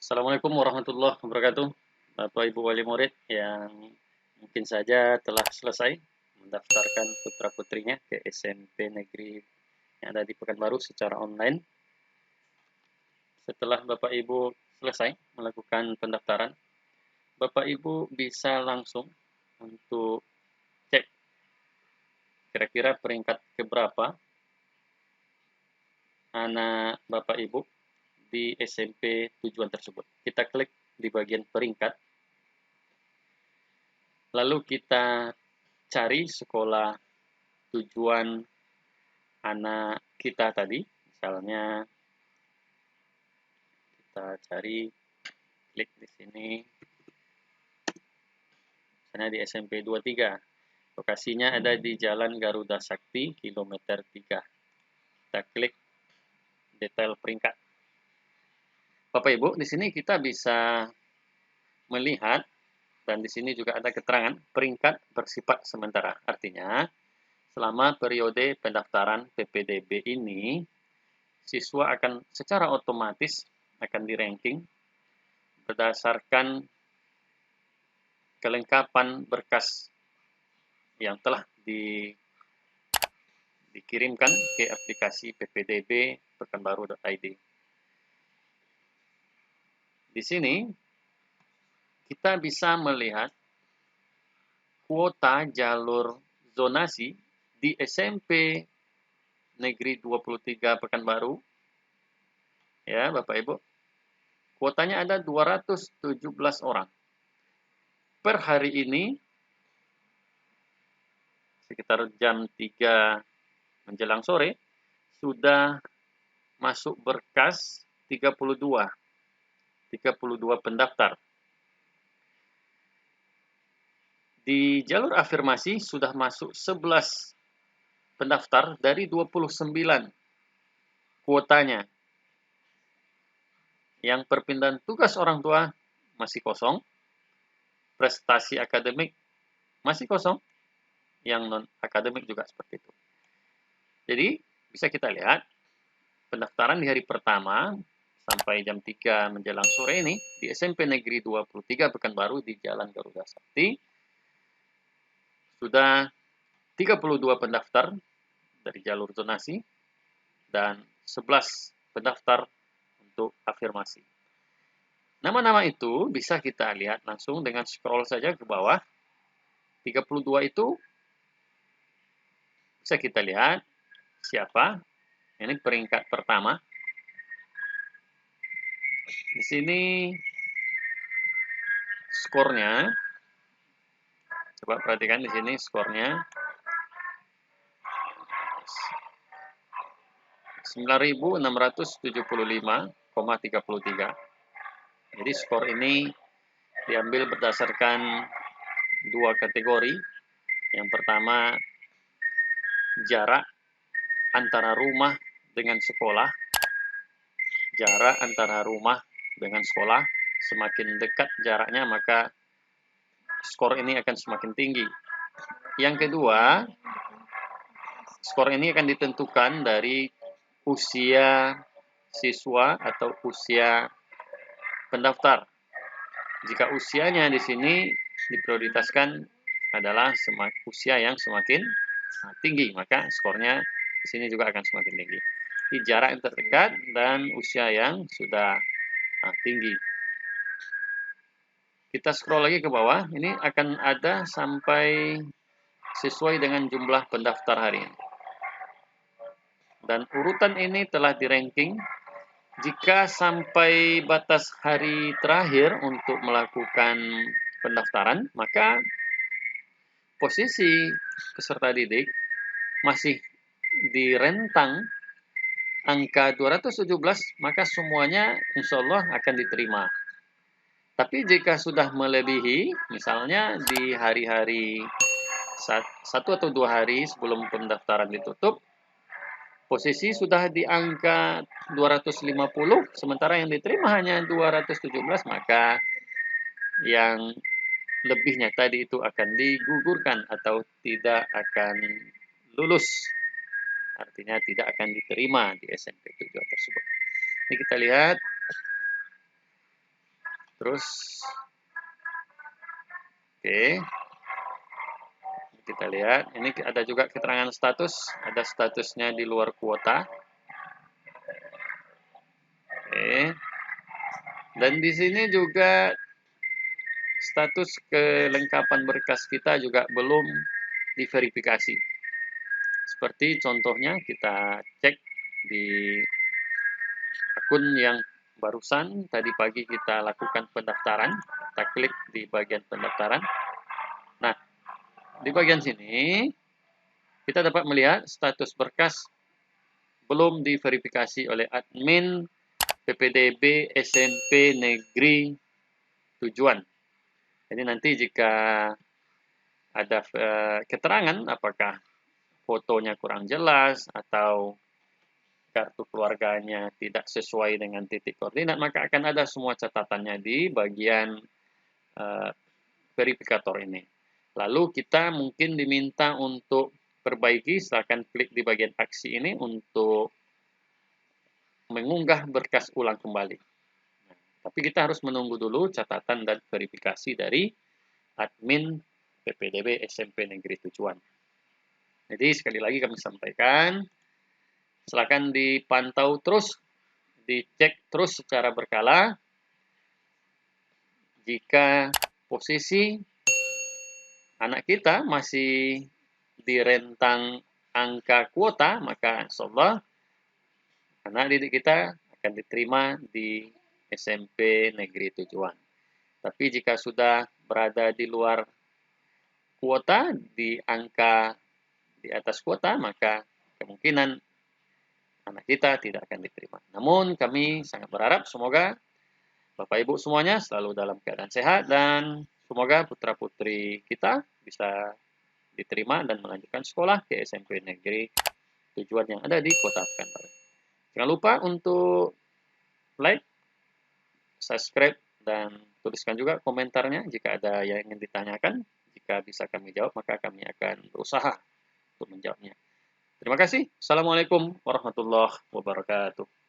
Assalamualaikum warahmatullahi wabarakatuh. Bapak Ibu wali murid yang mungkin saja telah selesai mendaftarkan putra-putrinya ke SMP negeri yang ada di Pekanbaru secara online. Setelah Bapak Ibu selesai melakukan pendaftaran, Bapak Ibu bisa langsung untuk cek kira-kira peringkat keberapa anak Bapak Ibu di SMP tujuan tersebut. Kita klik di bagian peringkat, lalu kita cari sekolah tujuan anak kita tadi. Misalnya kita cari, klik di sini, misalnya di SMP 23. Lokasinya ada di Jalan Garuda Sakti, kilometer 3. Kita klik detail peringkat. Bapak Ibu, di sini kita bisa melihat, dan di sini juga ada keterangan peringkat bersifat sementara. Artinya, selama periode pendaftaran PPDB ini, siswa akan secara otomatis akan di-ranking berdasarkan kelengkapan berkas yang telah dikirimkan ke aplikasi PPDB pekanbaru.id. Di sini kita bisa melihat kuota jalur zonasi di SMP Negeri 23 Pekanbaru. Ya, Bapak Ibu. Kuotanya ada 217 orang. Per hari ini sekitar jam 3 menjelang sore sudah masuk berkas 32 pendaftar. Di jalur afirmasi sudah masuk 11 pendaftar dari 29 kuotanya. Yang perpindahan tugas orang tua masih kosong, prestasi akademik masih kosong, yang non-akademik juga seperti itu. Jadi, bisa kita lihat pendaftaran di hari pertama sampai jam 3 menjelang sore ini di SMP Negeri 23 Pekanbaru di Jalan Garuda Sakti sudah 32 pendaftar dari jalur zonasi dan 11 pendaftar untuk afirmasi. Nama-nama itu bisa kita lihat langsung dengan scroll saja ke bawah. 32 itu bisa kita lihat siapa. Ini peringkat pertama. Di sini skornya, coba perhatikan di sini skornya 9.675,33. Jadi skor ini diambil berdasarkan dua kategori. Yang pertama, jarak antara rumah dengan sekolah. Jarak antara rumah dengan sekolah, semakin dekat jaraknya maka skor ini akan semakin tinggi. Yang kedua, skor ini akan ditentukan dari usia siswa atau usia pendaftar. Jika usianya di sini diprioritaskan adalah usia yang semakin tinggi, maka skornya di sini juga akan semakin tinggi. Di jarak yang terdekat dan usia yang sudah tinggi. Kita scroll lagi ke bawah, ini akan ada sampai sesuai dengan jumlah pendaftar hari ini. Dan urutan ini telah di-ranking. Jika sampai batas hari terakhir untuk melakukan pendaftaran, maka posisi peserta didik masih di rentang angka 217, maka semuanya insya Allah akan diterima. Tapi jika sudah melebihi, misalnya di hari-hari 1 atau 2 hari sebelum pendaftaran ditutup, posisi sudah di angka 250, sementara yang diterima hanya 217, maka yang lebihnya tadi itu akan digugurkan atau tidak akan lulus. Artinya tidak akan diterima di SMP tujuan tersebut. Ini kita lihat Terus, oke, kita lihat. Ini ada juga keterangan status. Ada statusnya di luar kuota. Oke. Dan di sini juga status kelengkapan berkas kita juga belum diverifikasi. Seperti contohnya kita cek di akun yang barusan tadi pagi kita lakukan pendaftaran. Kita klik di bagian pendaftaran. Nah, di bagian sini kita dapat melihat status berkas belum diverifikasi oleh admin PPDB SMP Negeri Tujuan. Jadi nanti jika ada keterangan apakah fotonya kurang jelas atau kartu keluarganya tidak sesuai dengan titik koordinat, maka akan ada semua catatannya di bagian verifikator ini. Lalu kita mungkin diminta untuk perbaiki, silakan klik di bagian aksi ini untuk mengunggah berkas ulang kembali. Nah, tapi kita harus menunggu dulu catatan dan verifikasi dari admin PPDB SMP Negeri Tujuan. Jadi sekali lagi kami sampaikan, silakan dipantau terus, dicek terus secara berkala. Jika posisi anak kita masih di rentang angka kuota, maka insya Allah anak didik kita akan diterima di SMP Negeri Tujuan. Tapi jika sudah berada di luar kuota, di angka di atas kuota, maka kemungkinan anak kita tidak akan diterima. Namun kami sangat berharap semoga Bapak Ibu semuanya selalu dalam keadaan sehat dan semoga putra-putri kita bisa diterima dan melanjutkan sekolah ke SMP Negeri Tujuan yang ada di Kota Pekanbaru. Jangan lupa untuk like, subscribe, dan tuliskan juga komentarnya jika ada yang ingin ditanyakan. Jika bisa kami jawab, maka kami akan berusaha untuk menjawabnya. Terima kasih. Assalamualaikum warahmatullahi wabarakatuh.